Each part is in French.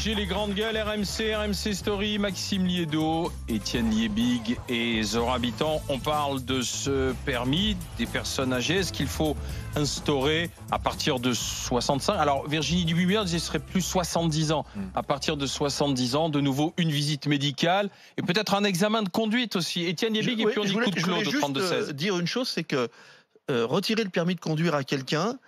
FDJ, les grandes gueules, RMC Story, Maxime Liédo, Étienne Liebig et Zora Habitant. On parle de ce permis des personnes âgées. Est-ce qu'il faut instaurer à partir de 65 ? Alors Virginie Dubuis disait que ce serait plus 70 ans. À partir de 70 ans, de nouveau une visite médicale et peut-être un examen de conduite aussi. Étienne Liebig et puis on écoute Claude au 32-16. Je voulais dire une chose, c'est que retirer le permis de conduire à quelqu'un,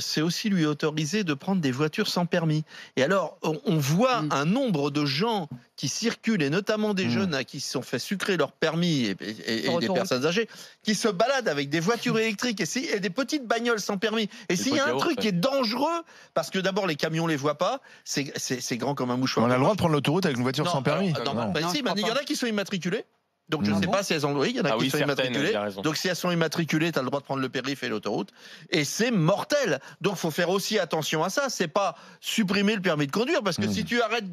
c'est aussi lui autoriser de prendre des voitures sans permis. Et alors, on voit un nombre de gens qui circulent, et notamment des jeunes qui se sont fait sucrer leur permis, et des personnes âgées, qui se baladent avec des voitures électriques et des petites bagnoles sans permis. Et s'il y a un truc qui est dangereux, parce que d'abord, les camions les voient pas, c'est grand comme un mouchoir. On a le droit de prendre l'autoroute avec une voiture sans permis. Il y en a qui sont immatriculés. Donc je ne sais pas si elles ont... Oui, il y en a qui sont immatriculées. Donc si elles sont immatriculées, tu as le droit de prendre le périph' et l'autoroute. Et c'est mortel. Donc il faut faire aussi attention à ça. C'est pas supprimer le permis de conduire. Parce que si tu arrêtes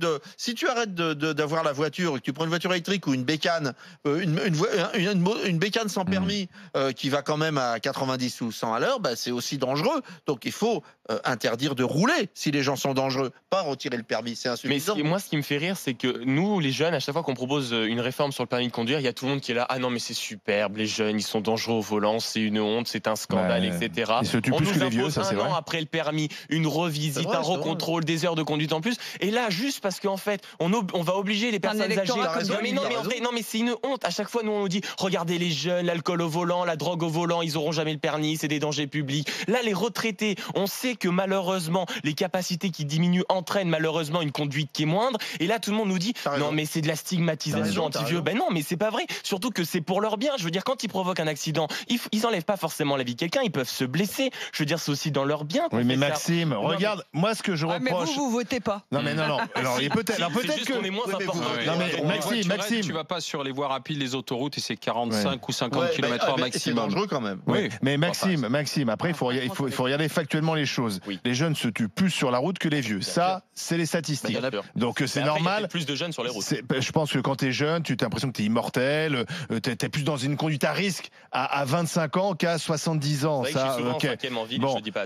d'avoir la voiture, et que tu prends une voiture électrique ou une bécane, une bécane sans permis qui va quand même à 90 ou 100 à l'heure, bah, c'est aussi dangereux. Donc il faut interdire de rouler si les gens sont dangereux. Pas retirer le permis, c'est insuffisant. Mais moi, ce qui me fait rire, c'est que nous, les jeunes, à chaque fois qu'on propose une réforme sur le permis de conduire, il y a tout le monde qui est là. Ah non, mais c'est superbe, les jeunes, ils sont dangereux au volant, c'est une honte, c'est un scandale, etc. Ils se tuent plus que les vieux, ça c'est vrai. Un an après le permis, une revisite, un recontrôle, des heures de conduite en plus. Et là, juste parce qu'en fait, on va obliger les personnes âgées. Non, mais c'est une honte. À chaque fois, nous, on nous dit, regardez les jeunes, l'alcool au volant, la drogue au volant, ils auront jamais le permis, c'est des dangers publics. Là, les retraités, on sait que malheureusement, les capacités qui diminuent entraînent malheureusement une conduite qui est moindre. Et là, tout le monde nous dit, non, mais c'est de la stigmatisation anti-vieux. Ben non, mais c'est pas vrai. Surtout que c'est pour leur bien. Je veux dire, quand ils provoquent un accident, ils enlèvent pas forcément la vie de quelqu'un, ils peuvent se blesser. Je veux dire, c'est aussi dans leur bien. Oui, mais Maxime, regarde, moi ce que je reproche. Mais vous votez pas. Non, mais non. Alors, peut-être qu'on est moins important. Non, mais Maxime, tu vas pas sur les voies rapides, les autoroutes, et c'est 45 ou 50 km/h maximum. C'est dangereux quand même. Oui, mais Maxime, après, il faut regarder factuellement les choses. Oui. Les jeunes se tuent plus sur la route que les vieux. Ça, c'est les statistiques. Donc c'est normal. Il y a plus de jeunes sur les routes. Je pense que quand t'es jeune, tu as l'impression que t'es immortel. T'es plus dans une conduite à risque à 25 ans qu'à 70 ans. Ça, je dis pas.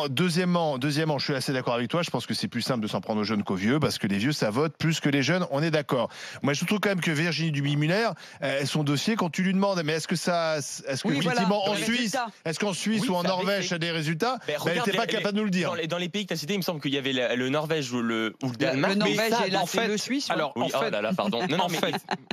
Deuxièmement, je suis assez d'accord avec toi. Je pense que c'est plus simple de s'en prendre aux jeunes qu'aux vieux, parce que les vieux, ça vote plus que les jeunes. On est d'accord. Moi, je trouve quand même que Virginie Dubuis-Muller, son dossier, quand tu lui demandes, mais est-ce que effectivement en Suisse, qu'en Suisse ou en Norvège, ça a des résultats, elle n'était pas capable de nous le dire. Dans les pays que tu as cités, il me semble qu'il y avait le Norvège ou le Danemark. Le Norvège et là, c'est le Suisse. Alors,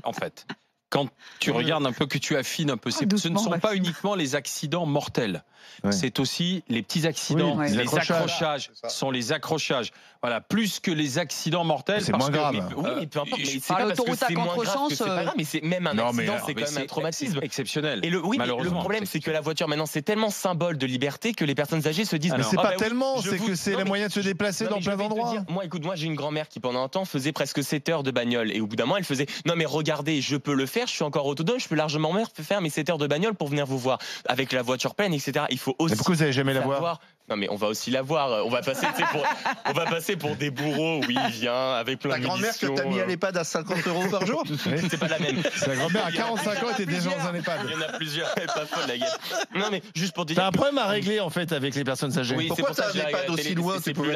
en fait, quand tu regardes un peu, que tu affines un peu, ce ne sont pas uniquement les accidents mortels. Ouais. C'est aussi les petits accidents, les les accrochages. Sont les accrochages. Voilà, plus que les accidents mortels. C'est moins grave. Mais peu importe. Mais c'est pas parce que c'est moins grave que c'est pas grave. Mais c'est même un accident, c'est quand même un traumatisme exceptionnel. Et le problème, c'est que la voiture maintenant, c'est tellement symbole de liberté que les personnes âgées se disent. Mais c'est pas tellement, c'est que c'est le moyen de se déplacer dans plein d'endroits. Moi, j'ai une grand-mère qui pendant un temps faisait presque 7 heures de bagnole, et au bout d'un moment, elle faisait non mais regardez, je peux le faire, je suis encore autonome, je peux largement faire mes 7 heures de bagnole pour venir vous voir avec la voiture pleine, etc. Il faut aussi. Mais pourquoi vous n'allez jamais la voir? Non mais on va aussi la voir. On va passer pour des bourreaux. Oui, viens avec plein de grand-mère que t'as mis à l'EHPAD à 50 € par jour. C'est pas la même. Sa grand-mère à 45 ans était déjà dans un EHPAD. Il y en a plusieurs. Elle est pas folle la gueule. Non mais juste pour dire. T'as un problème à régler en fait avec les personnes âgées. Oui, pourquoi t'as un EHPAD aussi loin? C'est plus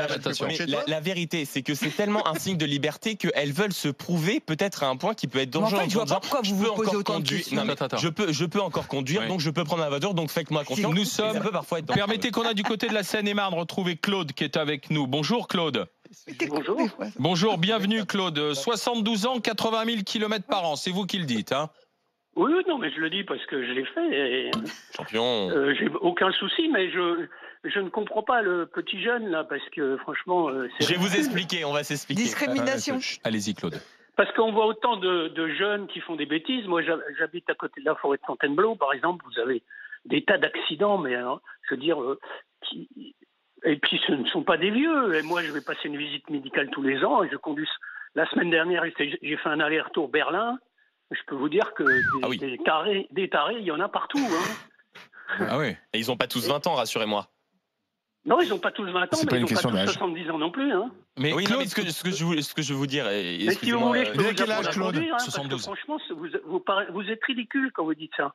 la vérité, c'est que c'est tellement un signe de liberté qu'elles veulent se prouver peut-être à un point qui peut être dangereux. En fait, je vois pas pourquoi vous vous posez autant de questions. Je peux encore conduire, donc je peux prendre ma voiture, donc faites-moi confiance. Nous sommes. Permettez qu'on a du côté de la Seine-et-Marne retrouver Claude qui est avec nous. Bonjour Claude. Bonjour. Bonjour, bienvenue Claude. 72 ans, 80 000 km par an, c'est vous qui le dites, hein? Oui, non, mais je le dis parce que je l'ai fait. Champion. J'ai aucun souci, mais je ne comprends pas le petit jeune là, parce que franchement. Je vais vous expliquer, on va s'expliquer. Discrimination. Allez-y Claude. Parce qu'on voit autant de jeunes qui font des bêtises. Moi, j'habite à côté de la forêt de Fontainebleau, par exemple. Vous avez des tas d'accidents, mais je veux dire. Et puis ce ne sont pas des vieux. Et moi, je vais passer une visite médicale tous les ans et je conduis. La semaine dernière, j'ai fait un aller-retour Berlin. Je peux vous dire que des tarés, il y en a partout. Hein. Ah oui. Et ils n'ont pas tous 20 ans, rassurez-moi. Non, ils n'ont pas tous 20 ans, mais ils n'ont pas tous 70 ans non plus. Hein. Mais oui, Claude, ce que je veux vous dire. Mais si vous voulez, je peux vous apprendre à conduire, hein, 72. parce que franchement, vous êtes ridicule quand vous dites ça.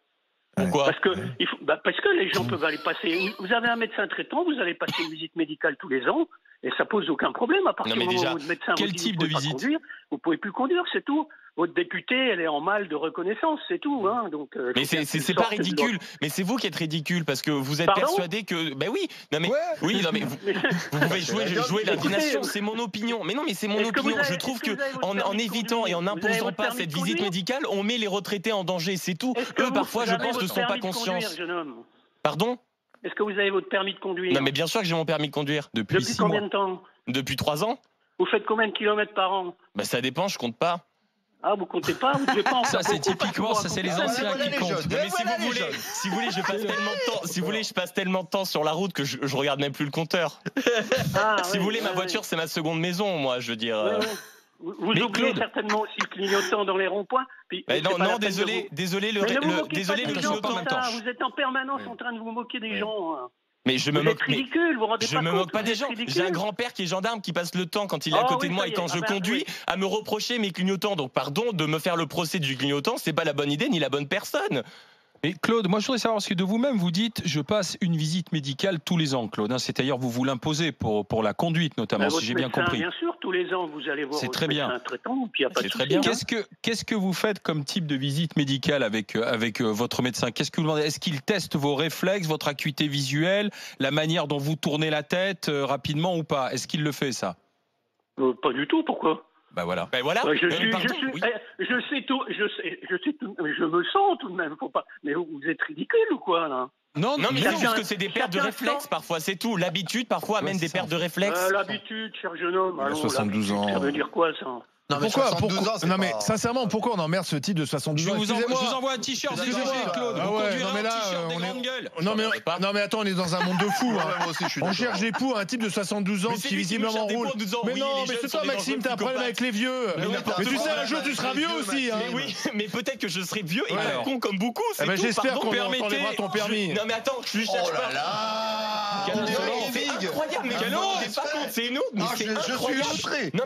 Pourquoi? Parce que les gens peuvent aller passer. Vous avez un médecin traitant, vous allez passer une visite médicale tous les ans, Et ça pose aucun problème à partir du moment où le médecin quel vous dit type de visite conduire, vous pouvez plus conduire, c'est tout. Votre députée, elle est en mal de reconnaissance, c'est tout. Hein. Donc, mais c'est pas ridicule. Mais c'est vous qui êtes ridicule parce que vous êtes persuadé que. Ben oui. Non mais oui. Non mais vous pouvez jouer l'indignation. C'est mon opinion. Mais non, mais c'est mon opinion. Je trouve que en évitant et en n'imposant pas cette visite médicale, on met les retraités en danger. C'est tout. Eux, parfois, je pense, ne sont pas conscients. Pardon ? Est-ce que vous avez votre permis de conduire ? Non, mais bien sûr que j'ai mon permis de conduire. Depuis combien de temps ? Depuis 3 ans. Vous faites combien de kilomètres par an ? Bah ça dépend, je compte pas. Ah, vous comptez pas, vous devez pas en faire. Ça, c'est typiquement, ça, c'est les anciens qui comptent. Mais si vous voulez, je passe tellement de temps, si vous voulez, je passe tellement de temps sur la route que je regarde même plus le compteur. Si vous voulez, ma voiture, c'est ma seconde maison, moi, je veux dire. Vous oubliez certainement aussi le clignotant dans les ronds-points. Non, désolé, le clignotant. Vous êtes en permanence en train de vous moquer des gens. Mais je me moque. Ridicule, vous rendez je me moque pas des gens. J'ai un grand-père qui est gendarme qui passe le temps quand il est à côté de moi et quand je conduis à me reprocher mes clignotants. Donc pardon de me faire le procès du clignotant, c'est pas la bonne idée ni la bonne personne. Et Claude, moi je voudrais savoir ce que de vous-même vous dites, je passe une visite médicale tous les ans, Claude. C'est-à-dire vous l'imposez pour la conduite notamment, si j'ai bien compris. Bien sûr, tous les ans vous allez voir votre médecin traitant, puis il n'y a pas de souci. C'est très bien. Qu'est-ce que vous faites comme type de visite médicale avec votre médecin ? Qu'est-ce que vous demandez ? Est-ce qu'il teste vos réflexes, votre acuité visuelle, la manière dont vous tournez la tête rapidement ou pas ? Est-ce qu'il le fait ça ? Pas du tout, pourquoi ? Ben voilà. Je sais tout, je me sens tout de même. Faut pas. Mais vous êtes ridicule ou quoi là ? Non, mais c'est juste que c'est des pertes de réflexes parfois, c'est tout. L'habitude parfois amène des pertes de réflexes. L'habitude, cher jeune homme. Il a 72 ans. Ça veut dire quoi ça ? Non, pourquoi non mais sincèrement, pourquoi on emmerde ce type de 72 ans ? Je vous envoie un t-shirt désolé, Claude. Vous conduirez un t-shirt des grandes gueules. Non mais attends, on est dans un monde de fous. On cherche des poux, un type de 72 ans qui visiblement roule. Mais non, mais c'est toi Maxime, t'as un problème avec les vieux. Mais tu sais, un jour tu seras vieux aussi. Mais oui, mais peut-être que je serai vieux et pas con comme beaucoup. J'espère qu'on t'enlèvera ton permis. Non mais attends, je lui cherche pas. C'est incroyable, mais quel honte. Pas compte, c'est nous. Je suis illustré. Non,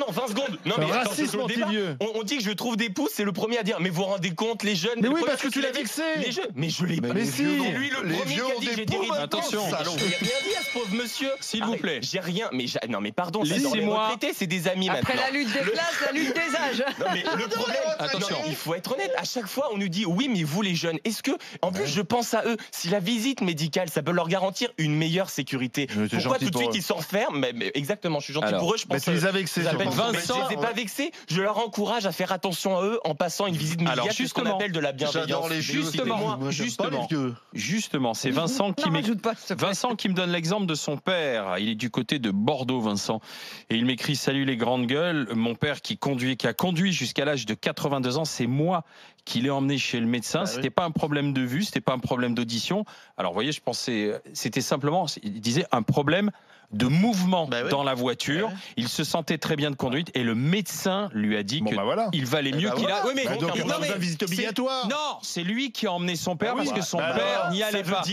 20 secondes. Non mais racisme anti-vieux. On dit que je trouve des pouces, c'est le premier à dire. Mais vous vous rendez compte, les jeunes. Mais oui, parce que tu l'as vexé. Les jeunes. Mais je l'ai pas. Mais si. Lui le premier qui a dit que j'ai des rides. Attention. J'ai rien dit à ce pauvre monsieur. S'il vous plaît. J'ai rien. Mais non, mais pardon. Laissez-moi. C'est des amis maintenant. Après la lutte des classes, la lutte des âges. Non mais le problème. Attention. Il faut être honnête. À chaque fois, on nous dit oui, mais vous les jeunes, est-ce que, en plus, je pense à eux. Si la visite médicale, ça peut leur garantir une meilleure sécurité. Pourquoi tout de suite ils s'enferment ? Mais exactement. Je suis gentil pour eux. Je pense. Tu les as vexés. Vincent, je les ai pas vexés. Je leur encourage à faire attention à eux en passant une visite médicale. C'est ce qu'on appelle de la bienveillance. Justement, c'est Vincent qui me donne l'exemple de son père. Il est du côté de Bordeaux, Vincent. Et il m'écrit: salut les grandes gueules. Mon père qui a conduit jusqu'à l'âge de 82 ans, c'est moi qui l'ai emmené chez le médecin. C'était pas un problème de vue, c'était pas un problème d'audition. Alors, vous voyez, je pensais, c'était simplement, il disait, un problème de mouvement dans la voiture. Il se sentait très bien de conduite et le médecin lui a dit qu'il valait mieux qu'il a. Oui, mais donc il a visite obligatoire. Non, c'est lui qui a emmené son père parce que son père n'y allait pas.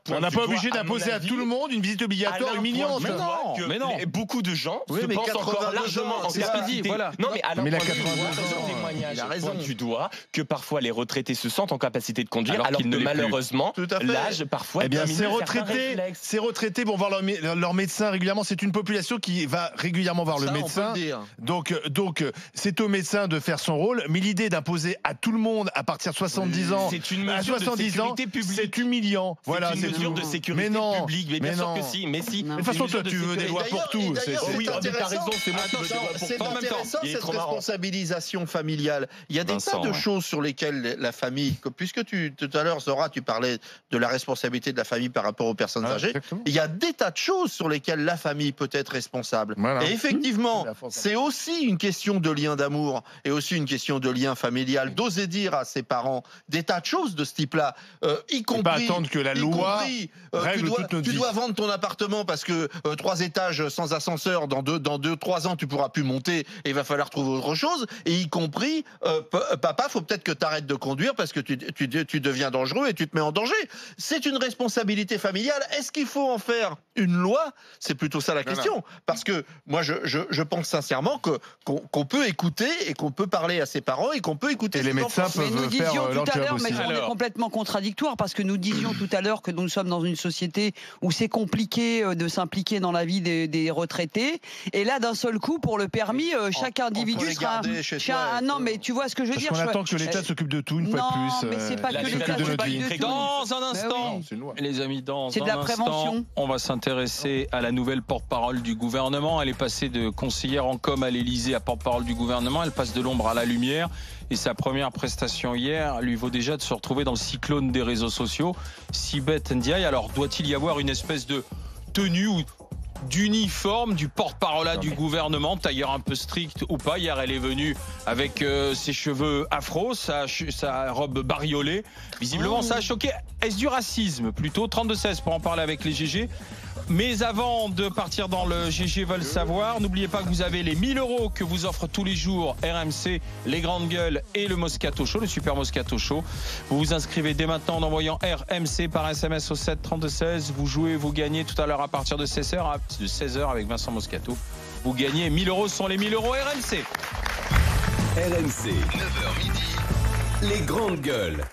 On n'a pas obligé d'imposer à tout le monde une visite obligatoire humiliante. Mais non. Beaucoup de gens se pensent encore largement en capacité. Non, mais Alain, il a raison. Tu dois que parfois les retraités se sentent en capacité de conduire alors que malheureusement l'âge parfois. Eh bien, ces retraités vont voir leur médecin régulièrement. C'est une population qui va régulièrement voir le médecin. Donc c'est au médecin de faire son rôle. Mais l'idée d'imposer à tout le monde à partir de 70 ans, à 70 ans, c'est humiliant. Voilà, c'est une mesure de sécurité publique. Mais bien sûr que si. Mais si. De toute façon, toi, tu veux des lois pour tout. Oui, t'as raison. C'est intéressant cette responsabilisation familiale. Il y a des tas de choses sur lesquelles la famille, puisque tout à l'heure, Zora, tu parlais de la responsabilité de la famille par rapport aux personnes âgées. Il y a des tas de choses sur lesquelles la famille peut être responsable. Et effectivement, c'est aussi une question de lien d'amour et aussi une question de lien familial. D'oser dire à ses parents des tas de choses de ce type-là, y compris... pas attendre que la loi règle toute notre vie. Tu dois vendre ton appartement parce que 3 étages sans ascenseur, dans 2-3 ans, tu pourras plus monter et il va falloir trouver autre chose. Et y compris, papa, faut peut-être que tu arrêtes de conduire parce que tu deviens dangereux et tu te mets en danger. C'est une responsabilité familiale. Est-ce qu'il faut en faire une loi ? C'est plutôt ça la question. Parce que moi, je pense sincèrement qu'on peut écouter et qu'on peut parler à ses parents et qu'on peut écouter les médecins peuvent faire leur job aussi. Mais on est complètement contradictoire parce que nous disions tout à l'heure que nous sommes dans une société où c'est compliqué de s'impliquer dans la vie des retraités. Et là, d'un seul coup, pour le permis, chaque individu sera non, mais tu vois ce que je veux dire. Parce qu'on attend que l'État s'occupe de tout une fois de plus. Non, mais c'est pas que l'État s'occupe de tout. Dans un instant, les amis, dans un instant, on va s'intéresser à la nouvelle porte-parole du gouvernement. Elle est passée de conseillère en com à l'Élysée à porte-parole du gouvernement. Elle passe de l'ombre à la lumière. Et sa première prestation hier lui vaut déjà de se retrouver dans le cyclone des réseaux sociaux. Sibeth Ndiaye, alors doit-il y avoir une espèce de tenue ou d'uniforme du porte-parole du gouvernement, tailleur un peu strict ou pas? Hier, elle est venue avec ses cheveux afro, sa robe bariolée. Visiblement, ça a choqué. Est-ce du racisme plutôt? 32-16 pour en parler avec les GG. Mais avant de partir dans le GG veulent savoir, n'oubliez pas que vous avez les 1 000 € que vous offre tous les jours RMC, les grandes gueules et le Moscato Show, le super Moscato Show. Vous vous inscrivez dès maintenant en envoyant RMC par SMS au 7 32 16. Vous jouez, vous gagnez tout à l'heure à partir de 16h avec Vincent Moscato. Vous gagnez 1 000 €, ce sont les 1 000 € RMC. RMC, 9h midi, les grandes gueules.